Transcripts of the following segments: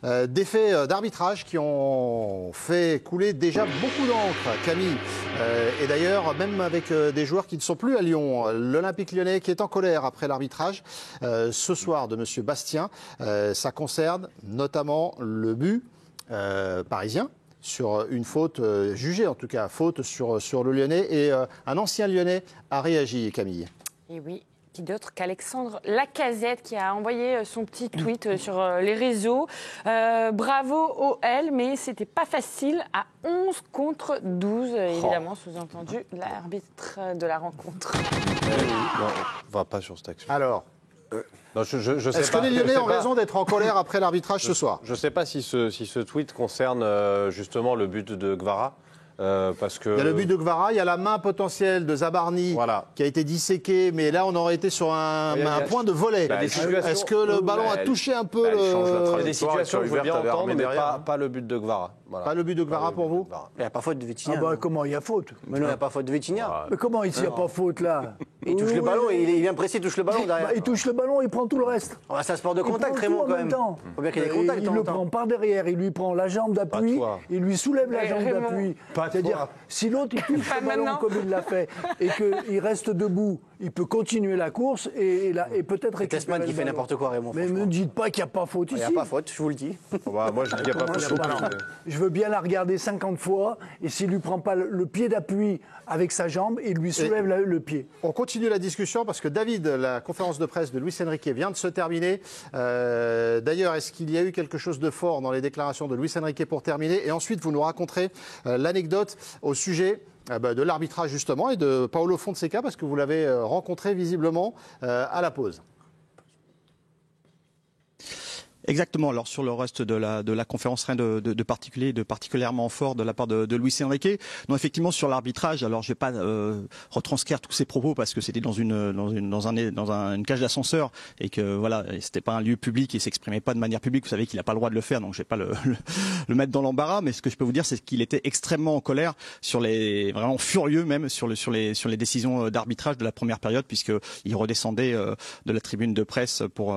Des faits d'arbitrage qui ont fait couler déjà beaucoup d'encre, Camille. Et d'ailleurs, même avec des joueurs qui ne sont plus à Lyon, l'Olympique lyonnais qui est en colère après l'arbitrage ce soir de M. Bastien. Ça concerne notamment le but parisien sur une faute, jugée en tout cas, faute sur le Lyonnais. Et un ancien Lyonnais a réagi, Camille. Et oui. D'autre qu'Alexandre Lacazette qui a envoyé son petit tweet sur les réseaux. Bravo OL, mais c'était pas facile à 11 contre 12. Évidemment, sous-entendu, l'arbitre de la rencontre. Non, on va pas sur cette action. Alors, est-ce que les Lyonnais ont raison d'être en colère après l'arbitrage ce soir? Je ne sais pas si ce tweet concerne justement le but de Guevara. Parce que... Il y a le but de Guevara, il y a la main potentielle de Zabarni qui a été disséquée, mais là on aurait été sur un point de volet. Est-ce que le ballon a touché un peu Il y a des situations que je veux bien entendre, mais pas le but de Guevara. Pas le but de Guevara pour vous? Il n'y a pas faute de Vitinha. Comment il y a faute? Mais non, il n'y a pas faute de Vitinha. Mais comment ici il n'y a pas faute là? Il touche le ballon, il vient pressé, il touche le ballon derrière. Il touche le ballon, il prend tout le reste. C'est un sport de contact, Raymond, quand même. Il faut bien qu'il y ait des contacts. Il le prend par derrière, il lui prend la jambe d'appui, il lui soulève la jambe d'appui. C'est-à-dire, si l'autre il touche le ballon comme il l'a fait et qu'il reste debout, il peut continuer la course et peut-être récupérer. C'est Tessman qui fait n'importe quoi, Raymond. Mais ne me dites pas qu'il n'y a pas faute ici. Il n'y a pas faute, je vous le dis. Moi, je dis qu'il n'y a pas faute. Je veux bien la regarder 50 fois et s'il ne lui prend pas le pied d'appui avec sa jambe, il lui soulève le pied. On continue la discussion parce que David, la conférence de presse de Luis Enrique vient de se terminer. D'ailleurs, est-ce qu'il y a eu quelque chose de fort dans les déclarations de Luis Enrique pour terminer? Et ensuite, vous nous raconterez l'anecdote au sujet de l'arbitrage justement et de Paolo Fonseca parce que vous l'avez rencontré visiblement à la pause. Exactement. Alors sur le reste de la conférence, rien de particulier, de particulièrement fort de la part de Luis Enrique. Non, effectivement sur l'arbitrage. Alors je vais pas retranscrire tous ses propos parce que c'était dans une cage d'ascenseur et que voilà, c'était pas un lieu public et s'exprimait pas de manière publique. Vous savez qu'il n'a pas le droit de le faire, donc je vais pas le mettre dans l'embarras. Mais ce que je peux vous dire, c'est qu'il était extrêmement en colère vraiment furieux même sur les décisions d'arbitrage de la première période puisque il redescendait de la tribune de presse pour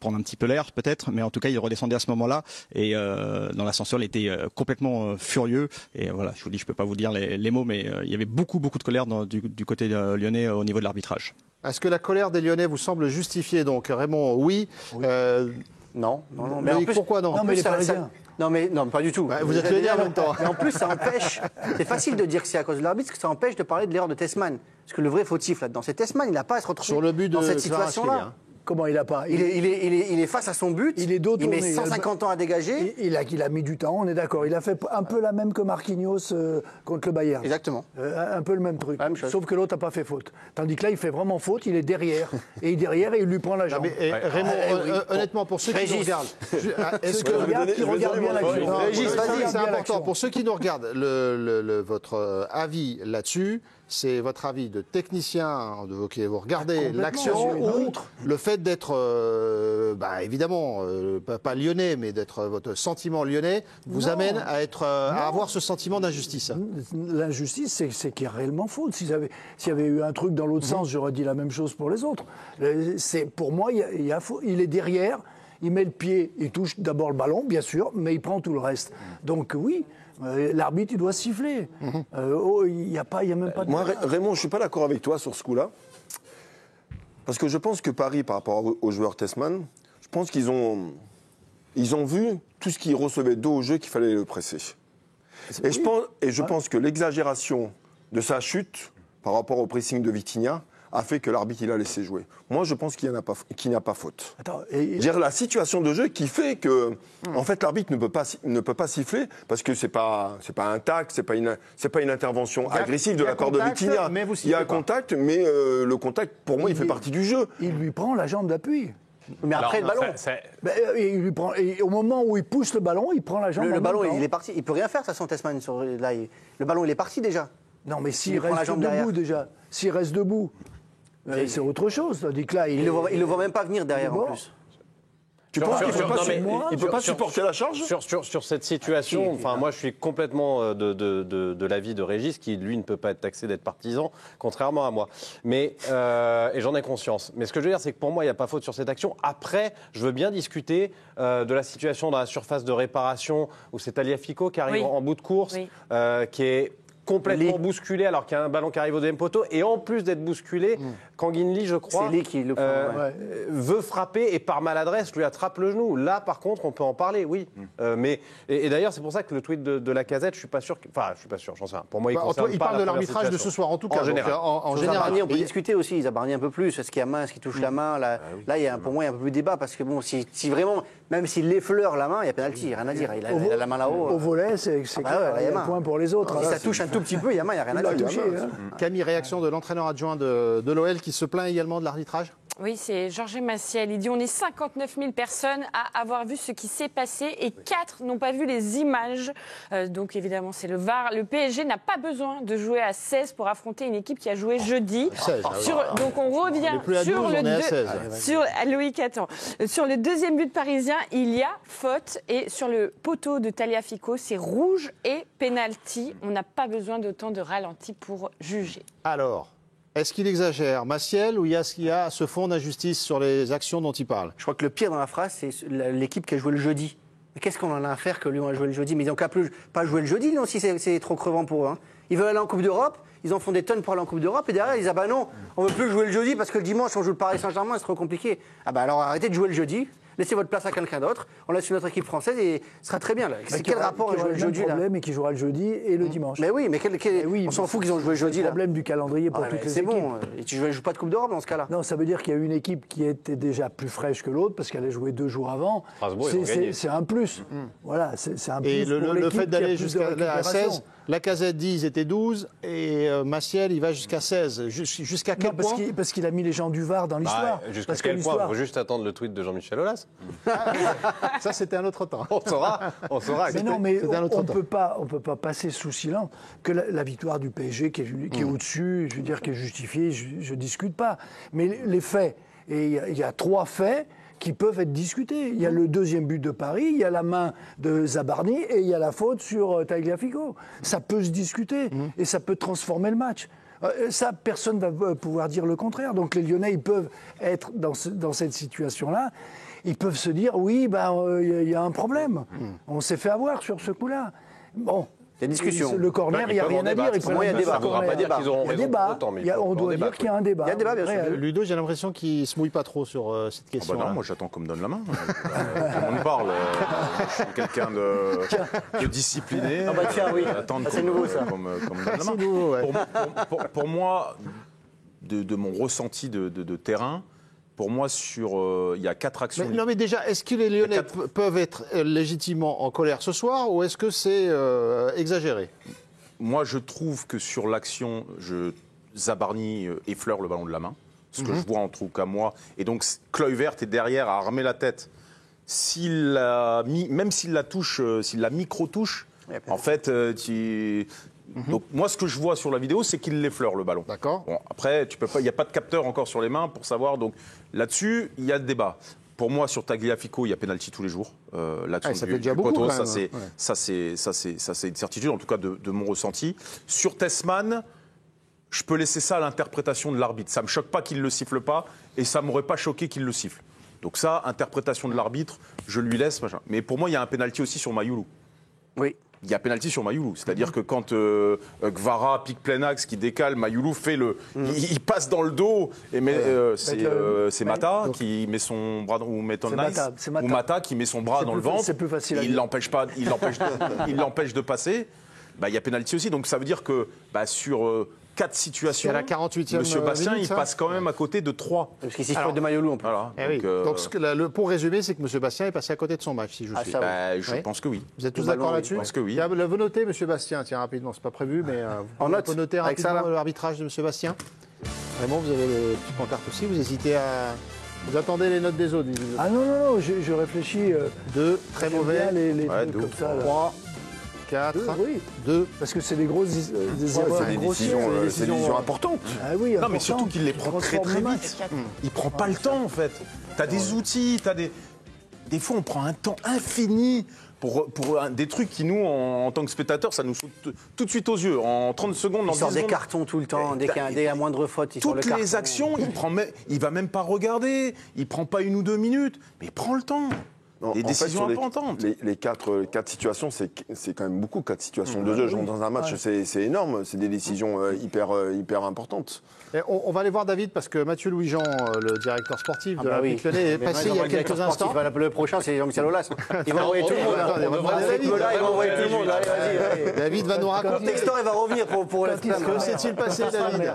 prendre un petit peu l'air peut-être, mais en tout cas il redescendait à ce moment-là et dans l'ascenseur il était complètement furieux et voilà, je vous dis, je peux pas vous dire les mots, mais il y avait beaucoup de colère du côté lyonnais au niveau de l'arbitrage. Est-ce que la colère des Lyonnais vous semble justifiée donc, Raymond? Oui. Non. Mais en plus, pourquoi non? Non, mais les Parisiens. Non, pas du tout. Vous êtes lyonnais en même temps. Mais en plus, ça empêche. C'est facile de dire que c'est à cause de l'arbitre, parce que ça empêche de parler de l'erreur de Tessman. Parce que le vrai fautif là-dedans, c'est Tessman. Il n'a pas à se retrouver sur le but dans cette situation-là. Comment il n'a pas? Il est face à son but. Il est dos tourné. Il met 150 ans à dégager. Il a mis du temps, on est d'accord. Il a fait un peu la même que Marquinhos contre le Bayern. Exactement. Un peu le même truc. Même chose. Sauf que l'autre n'a pas fait faute. Tandis que là, il fait vraiment faute. Il est derrière. Et il lui prend la jambe. Raymond, honnêtement, pour ceux qui nous regardent, est-ce que regarde bien l'action. Régis, vas-y, c'est important. Pour ceux qui nous regardent, votre avis là-dessus. C'est votre avis de technicien, vous regardez l'action ou le fait d'être, évidemment, pas lyonnais, mais d'être votre sentiment lyonnais, vous amène à avoir ce sentiment d'injustice. L'injustice, c'est qu'il y a réellement faute. S'il y avait eu un truc dans l'autre sens, j'aurais dit la même chose pour les autres. Pour moi, il est derrière, il met le pied, il touche d'abord le ballon, bien sûr, mais il prend tout le reste. Donc oui. L'arbitre, il doit siffler. Il n'y a même pas de... Moi, Raymond, je ne suis pas d'accord avec toi sur ce coup-là. Parce que je pense que Paris, par rapport aux joueurs Tessman, je pense qu'ils ont vu tout ce qu'ils recevaient dos au jeu qu'il fallait le presser. Et je pense que l'exagération de sa chute par rapport au pressing de Vitinha a fait que l'arbitre il a laissé jouer. Moi, je pense qu'il n'y a pas faute. Dire la situation de jeu qui fait que, en fait, l'arbitre ne peut pas siffler parce que c'est pas un tac, c'est pas une intervention agressive de la part de Vitinha. Il y a un contact, mais le contact, pour moi, il fait partie du jeu. Il lui prend la jambe d'appui. Mais après le ballon. Il lui prend, et au moment où il pousse le ballon, il prend la jambe. Le ballon, il est parti. Il peut rien faire, ça, son Tessman. Le ballon, il est parti déjà. Non, mais s'il reste debout déjà, s'il reste debout. C'est autre chose, tandis que là, il le voit même pas venir derrière en plus. Tu penses qu'il non, ne peut pas supporter la charge? Sur cette situation, enfin, moi je suis complètement de l'avis de Régis qui, lui, ne peut pas être taxé d'être partisan, contrairement à moi. Mais, et j'en ai conscience. Mais ce que je veux dire, c'est que pour moi, il n'y a pas faute sur cette action. Après, je veux bien discuter de la situation dans la surface de réparation où c'est Tagliafico qui arrive en bout de course, qui est complètement bousculé alors qu'il y a un ballon qui arrive au deuxième poteau. Et en plus d'être bousculé, Kangin Lee, je crois, veut frapper et par maladresse lui attrape le genou. Là, par contre, on peut en parler, oui. Et d'ailleurs, c'est pour ça que le tweet de Lacazette, je suis pas sûr. Enfin, je suis pas sûr, j'en sais rien. Pour moi, il parle de l'arbitrage de ce soir, en tout cas. En général. En général. On peut discuter aussi. Ils Zabarni un peu plus. Est-ce qu'il y a main, est-ce qu'il touche la main? Là, pour moi, il y a un peu plus de débat parce que bon, si vraiment, même s'il effleure la main, il y a pénalty, rien à dire. Il a la main là-haut. Au volet, c'est clair. Il y a un point pour les autres. Si ça touche un tout petit peu, il y a main, il n'y a rien à dire. Camille, réaction de l'entraîneur adjoint de l'OL qui se plaint également de l'arbitrage? Oui, c'est Georges Massiel. Il dit on est 59 000 personnes à avoir vu ce qui s'est passé et 4 n'ont pas vu les images. Donc évidemment, c'est le VAR. Le PSG n'a pas besoin de jouer à 16 pour affronter une équipe qui a joué jeudi. 16, donc on revient sur Loïc, attends. Sur le deuxième but parisien, il y a faute et sur le poteau de Tagliafico, c'est rouge et penalty. On n'a pas besoin d'autant de ralenti pour juger. Alors, est-ce qu'il exagère, Massiel, ou est-ce qu'il y a ce fond d'injustice sur les actions dont il parle? Je crois que le pire dans la phrase, c'est l'équipe qui a joué le jeudi. Mais qu'est-ce qu'on en a à faire que Lyon a joué le jeudi? Mais ils n'ont qu'à pas jouer le jeudi, Lyon, si c'est trop crevant pour eux. Hein. Ils veulent aller en Coupe d'Europe, ils en font des tonnes pour aller en Coupe d'Europe, et derrière, ils disent ah bah non, on ne veut plus jouer le jeudi parce que le dimanche, on joue le Paris Saint-Germain, c'est trop compliqué. Ah bah alors arrêtez de jouer le jeudi. Laissez votre place à quelqu'un d'autre. On laisse une autre équipe française et ce sera très bien. Là. C'est quel rapport à jouer le jeudi là? Le problème est qu'il jouera le jeudi et le dimanche. Mais oui, mais on s'en fout qu'ils ont joué le jeudi là. Le problème du calendrier pour toutes les équipes. C'est bon. Et tu joues pas de Coupe d'Europe dans ce cas-là? Non, ça veut dire qu'il y a une équipe qui était déjà plus fraîche que l'autre parce qu'elle a joué 2 jours avant. C'est un plus. Voilà, c'est un plus. Et le fait d'aller jusqu'à 16, Lacazette dit ils étaient 12 et Massiel il va jusqu'à 16. Jusqu'à quel point? Parce qu'il a mis les gens du VAR dans l'histoire. Jusqu'à quel point? Il faut juste attendre le tweet de Jean-Michel Aulas. Ça, c'était un autre temps. On saura. Mais non, mais on peut pas passer sous silence que la victoire du PSG qui est au-dessus, je veux dire, qui est justifiée, je discute pas. Mais les faits, et il y a 3 faits qui peuvent être discutés. Il y a le deuxième but de Paris, il y a la main de Zabarni et il y a la faute sur Tagliafico. Ça peut se discuter et ça peut transformer le match. Ça, personne ne va pouvoir dire le contraire. Donc les Lyonnais, ils peuvent être dans cette situation-là. Ils peuvent se dire, oui, il y a un problème. On s'est fait avoir sur ce coup-là. Bon. Il y a discussion. Le corner, il n'y a rien à dire. Il y a débat. Ça ne voudra pas dire qu'ils auront raison pour autant. On doit dire qu'il y a un débat. Il y a débat, bien sûr. Ludo, j'ai l'impression qu'il ne se mouille pas trop sur cette question. Non, moi j'attends qu'on me donne la main. Tout le monde parle. Je suis quelqu'un de discipliné. Ah bah tiens, oui. C'est nouveau ça. Qu'on me donne la main. C'est nouveau, ouais. Pour moi, de mon ressenti de terrain, pour moi, il y a 4 actions. Mais déjà, est-ce que les Lyonnais peuvent être légitimement en colère ce soir ou est-ce que c'est exagéré? Moi, je trouve que sur l'action, Zabarni effleure le ballon de la main. Ce que je vois en tout cas moi. Et donc, Kluivert est derrière à armer la tête. Même s'il la touche, s'il la micro-touche, en fait, Donc moi, ce que je vois sur la vidéo, c'est qu'il l'effleure le ballon. D'accord. Bon, après, il n'y a pas de capteur encore sur les mains pour savoir. Donc là-dessus, il y a le débat. Pour moi, sur Tagliafico, il y a pénalty tous les jours. Ça fait déjà beaucoup, poteau, quand même. ça c'est une certitude, en tout cas de mon ressenti. Sur Tessman, je peux laisser ça à l'interprétation de l'arbitre. Ça me choque pas qu'il le siffle pas, et ça m'aurait pas choqué qu'il le siffle. Donc ça, interprétation de l'arbitre, je lui laisse. Machin. Mais pour moi, il y a un pénalty aussi sur Mayoulou. Oui. Il y a pénalty sur Mayoulou. C'est-à-dire que quand Gvara pique plein axe, qui décale, Mayoulou fait il passe dans le dos. Et c'est Mata qui met son bras, ou Mata qui met son bras dans le ventre. C'est plus facile à dire. Il l'empêche de passer. Il y a pénalty aussi. Donc ça veut dire que sur 4 situations, à la 48e Monsieur Bastien, minute, il passe quand même à côté de 3. Parce qu'il siffle de Mayoulou en plus. Voilà. Donc pour résumer, c'est que Monsieur Bastien est passé à côté de son match, si je suis. Je pense que oui. Vous êtes tous d'accord là-dessus? Je pense que oui. Vous notez, Monsieur Bastien, tiens, rapidement, c'est pas prévu, mais on peut noter rapidement l'arbitrage de Monsieur Bastien. Vraiment, vous avez les petites pancartes aussi, vous hésitez à... Vous attendez les notes des autres. Ah non, je réfléchis. 2, très mauvais. Les trucs comme ça. 3, 4, 2. Parce que c'est des grosses décisions importantes. Ah oui, non, mais surtout qu'il les prend très vite. Il prend pas le temps, en fait. T'as des outils, des fois, on prend un temps infini pour des trucs qui, nous, en tant que spectateurs, ça nous saute tout de suite aux yeux. En 30 secondes, Il sort des cartons tout le temps, dès qu'il y a moindre faute, il sort le toutes carton. les actions, il va même pas regarder, il prend pas 1 ou 2 minutes, mais il prend le temps. Non, Des en fait, décisions sur importantes. Les quatre situations, c'est quand même beaucoup, 4 situations de jeu. Genre, dans un match, c'est énorme. C'est des décisions hyper importantes. Et on va aller voir David parce que Mathieu Louis-Jean, le directeur sportif de l'Olympique Lyonnais, est passé il y a quelques instants. Le prochain, c'est Jean-Michel Aulas. Il va envoyer tout le monde. Attendez, on va demander à David. Il va envoyer tout le monde. Allez, vas-y. David va nous raconter. Textor, il va revenir pour la Que s'est-il passé, David?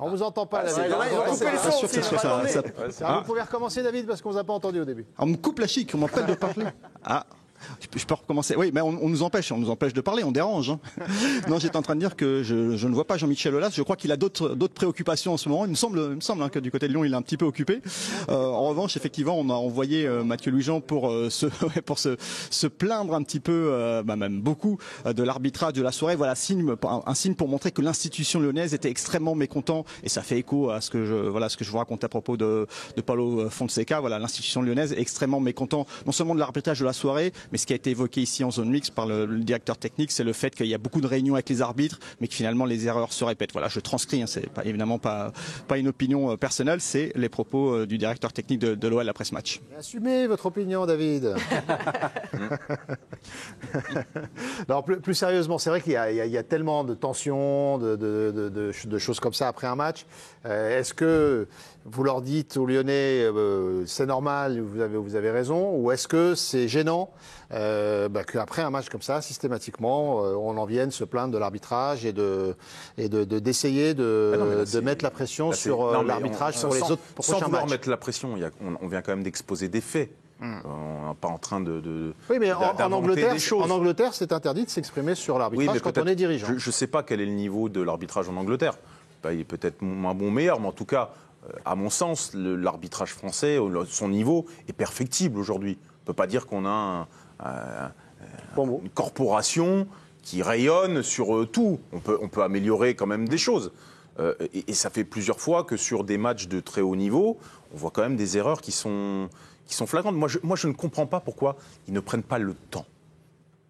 On vous entend pas, David. Vous pouvez recommencer, David, parce qu'on vous a pas entendu au début. On me coupe la chic, on m'empêche de parler. Ah, je peux recommencer. Oui, mais on nous empêche de parler, on dérange. Hein. Non, j'étais en train de dire que je ne vois pas Jean-Michel Aulas. Je crois qu'il a d'autres préoccupations en ce moment. Il me semble que du côté de Lyon, il est un petit peu occupé. En revanche, effectivement, on a envoyé Mathieu Louis-Jean pour se plaindre un petit peu, même beaucoup, de l'arbitrage de la soirée. Voilà, un signe pour montrer que l'institution lyonnaise était extrêmement mécontent. Et ça fait écho à ce que je vous racontais à propos de Paulo Fonseca. Voilà, l'institution lyonnaise est extrêmement mécontent, non seulement de l'arbitrage de la soirée, mais ce qui a été évoqué ici en zone mixte par le directeur technique, c'est le fait qu'il y a beaucoup de réunions avec les arbitres, mais que finalement les erreurs se répètent. Voilà, je transcris, hein, c'est évidemment pas une opinion personnelle, c'est les propos du directeur technique de l'OL après ce match. Assumez votre opinion, David. Alors, plus sérieusement, c'est vrai qu'il y a tellement de tensions, de choses comme ça après un match. Est-ce que vous leur dites aux Lyonnais, c'est normal, vous avez raison, ou est-ce que c'est gênant qu'après un match comme ça, systématiquement, on en vienne se plaindre de l'arbitrage et d'essayer de mettre la pression sur l'arbitrage sur les autres prochains matchs. Sans vouloir mettre la pression, on vient quand même d'exposer des faits. On n'est pas en train de oui, mais en Angleterre, c'est interdit de s'exprimer sur l'arbitrage quand on est dirigeant. Je ne sais pas quel est le niveau de l'arbitrage en Angleterre. Il est peut-être moins bon, meilleur, mais en tout cas, à mon sens, l'arbitrage français, son niveau est perfectible aujourd'hui. On ne peut pas dire qu'on a une corporation qui rayonne sur tout. On peut améliorer quand même des choses. Et ça fait plusieurs fois que sur des matchs de très haut niveau, on voit quand même des erreurs qui sont flagrantes. Moi, je ne comprends pas pourquoi ils ne prennent pas le temps.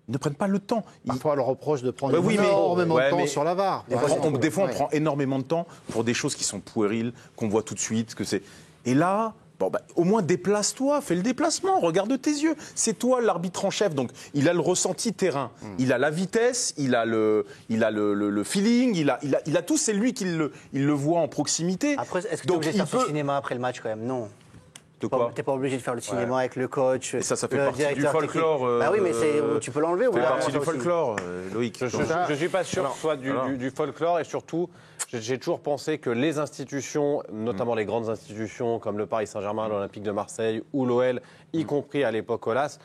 Ils ne prennent pas le temps. Parfois, on leur reproche de prendre énormément de temps sur la VAR. Des fois, on prend énormément de temps pour des choses qui sont puériles, qu'on voit tout de suite. Et là, au moins déplace-toi, fais le déplacement, regarde tes yeux. C'est toi l'arbitre en chef, donc il a le ressenti terrain, il a la vitesse, il a le feeling, il a tout. C'est lui qui le voit en proximité. Après, est-ce que tu es obligé de faire son cinéma après le match quand même? Non. Tu n'es pas obligé de faire le cinéma avec le coach. Et ça fait partie du folklore. Oui, mais tu peux l'enlever. Ça fait partie du folklore, Loïc. Je ne suis pas sûr que ce soit du folklore, et surtout, j'ai toujours pensé que les institutions, notamment les grandes institutions comme le Paris Saint-Germain, l'Olympique de Marseille ou l'OL, y compris à l'époque Aulas,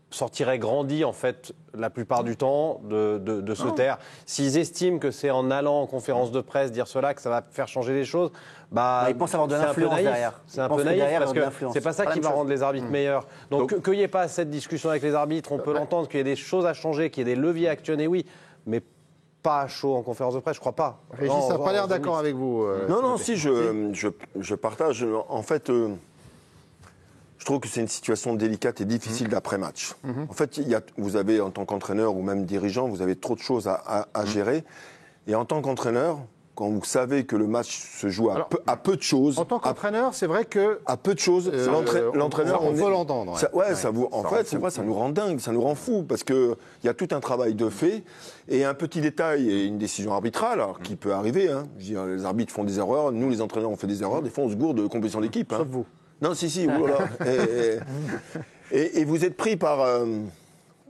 sortiraient grandis en fait la plupart du temps de se taire. S'ils estiment que c'est en allant en conférence de presse dire cela que ça va faire changer les choses, ils pensent avoir de l'influence derrière. C'est un peu naïf parce que c'est pas ça qui va rendre les arbitres meilleurs. Donc qu'il n'y ait pas cette discussion avec les arbitres, on peut l'entendre, qu'il y ait des choses à changer, qu'il y ait des leviers à actionner, oui, mais pas à chaud en conférence de presse, je crois pas. Régis n'a pas l'air d'accord avec vous. Non, si, je partage. En fait, je trouve que c'est une situation délicate et difficile d'après-match. En fait, vous avez, en tant qu'entraîneur ou même dirigeant, vous avez trop de choses à gérer. Et en tant qu'entraîneur, quand vous savez que le match se joue à peu de choses. En tant qu'entraîneur, c'est vrai que. À peu de choses, l'entraîneur. On peut l'entendre. Ça nous rend dingue, ça nous rend fou, parce qu'il y a tout un travail de fait. Et un petit détail et une décision arbitrale, alors, qui peut arriver. Hein. Je veux dire, les arbitres font des erreurs, nous, les entraîneurs, on fait des erreurs. Des fois, on se gourde de compétition d'équipe. Sauf vous. Non, si, oulala. Et vous êtes pris par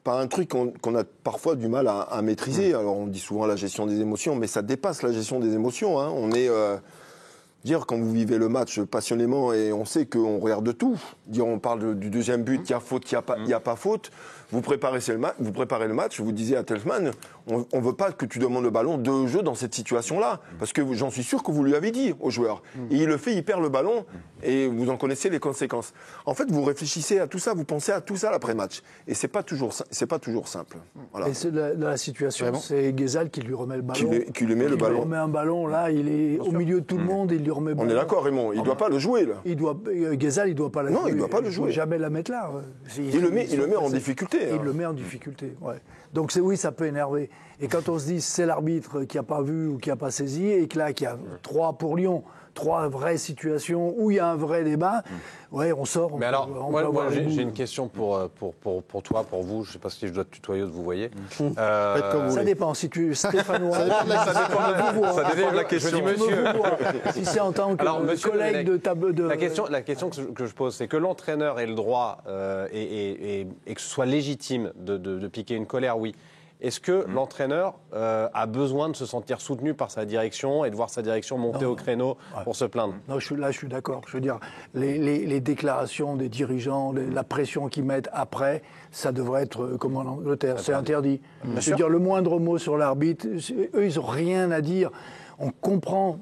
un truc qu'on a parfois du mal à maîtriser. Alors, on dit souvent la gestion des émotions, mais ça dépasse la gestion des émotions. Hein. On est... quand vous vivez le match passionnément et on sait qu'on regarde tout. On parle du deuxième but, il y a faute, il n'y a pas faute. Vous préparez le match, vous disiez à Telsman, on veut pas que tu demandes le ballon de jeu dans cette situation-là. Parce que j'en suis sûr que vous lui avez dit au joueur. Et il le fait, il perd le ballon et vous en connaissez les conséquences. En fait, vous réfléchissez à tout ça, vous pensez à tout ça l'après-match. Et c'est pas toujours simple. Voilà. Et c'est la situation, c'est Ghezal qui lui remet le ballon. Qui lui met le ballon. Il lui remet un ballon, là, il est au milieu de tout le monde, il lui remet le ballon. On est d'accord, Raymond, il ne doit pas le jouer, là. Ghezal, il ne doit pas la jouer. Non, il ne doit pas le jouer. Il ne doit jamais la mettre là. Il le met en difficulté. Il le met en difficulté, ouais. Donc oui, ça peut énerver. Et quand on se dit c'est l'arbitre qui n'a pas vu ou qui n'a pas saisi, et que là, qu'il y a 3 pour Lyon, 3 vraies situations où il y a un vrai débat, ouais, on sort. Mais alors, moi j'ai une question pour toi, pour vous. Je ne sais pas si je dois te tutoyer ou de vous voyez. Ça dépend. Si tu Stéphanois, ça dépend de la question. Si c'est en tant que collègue de table de. La question que je pose, c'est que l'entraîneur ait le droit et que ce soit légitime de piquer une colère, oui. Est-ce que l'entraîneur a besoin de se sentir soutenu par sa direction et de voir sa direction monter au créneau pour se plaindre? Non, je suis d'accord. Je veux dire, les déclarations des dirigeants, la pression qu'ils mettent après, ça devrait être, comme en Angleterre, c'est interdit. Je veux dire, le moindre mot sur l'arbitre, eux, ils n'ont rien à dire. On comprend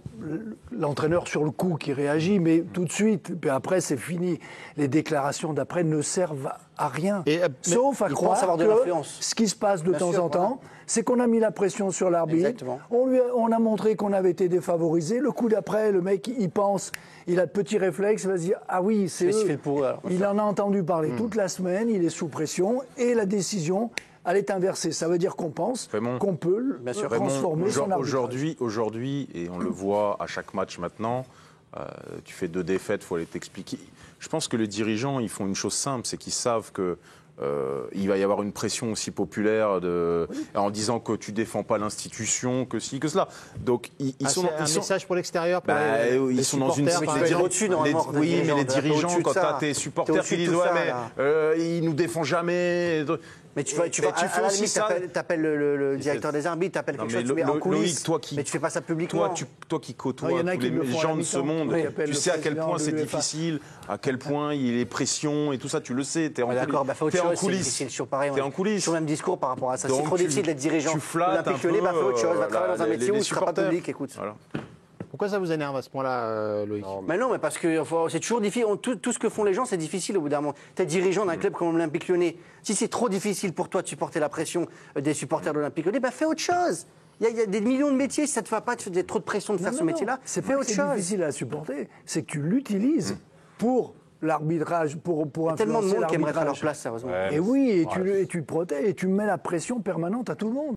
l'entraîneur sur le coup qui réagit, mais tout de suite, puis après c'est fini. Les déclarations d'après ne servent à rien, sauf à croire que ce qui se passe de temps en temps, c'est qu'on a mis la pression sur l'arbitre, on a montré qu'on avait été défavorisé, le coup d'après, le mec, il pense, il a de petits réflexes, il va se dire « Ah oui, c'est eux ». Il en a entendu parler toute la semaine, il est sous pression, et la décision... elle est inversée. Ça veut dire qu'on pense qu'on peut transformer son arbitrage. Aujourd'hui, et on le voit à chaque match maintenant, tu fais 2 défaites, il faut aller t'expliquer. Je pense que les dirigeants, ils font une chose simple, c'est qu'ils savent que il va y avoir une pression aussi populaire en disant que tu défends pas l'institution, que ci, que cela. Donc ils sont un message pour l'extérieur. Ils sont dans une oui, mais les dirigeants, quand tu as tes supporters qui disent ouais, mais ils nous défendent jamais. Mais tu vas à la limite, t'appelles le directeur des arbitres, t'appelles quelque chose, tu mets en coulisses, mais tu fais pas ça publiquement. Toi qui côtoies tous les gens de ce monde, tu sais à quel point c'est difficile, à quel point il est pression et tout ça, tu le sais, t'es en coulisses. C'est toujours pareil, sur le même discours par rapport à ça. C'est trop difficile d'être dirigeant. Olympique Lyonnais, fais autre chose, va travailler dans un métier où tu ne seras pas public, écoute. Pourquoi ça vous énerve à ce point-là, Loïc? Mais non, mais parce que c'est toujours difficile. Tout ce que font les gens, c'est difficile au bout d'un moment. Tu es dirigeant d'un club comme l'Olympique Lyonnais. Si c'est trop difficile pour toi de supporter la pression des supporters de l'Olympique Lyonnais, fais autre chose. Il y a des millions de métiers. Si ça ne te fait pas trop de pression de faire ce métier-là, fais autre chose. C'est difficile à supporter. C'est que tu l'utilises pour l'arbitrage, pour influencer tellement de monde qui aimerait être à leur place, sérieusement. Et oui, et tu protèges, et tu mets la pression permanente à tout le monde.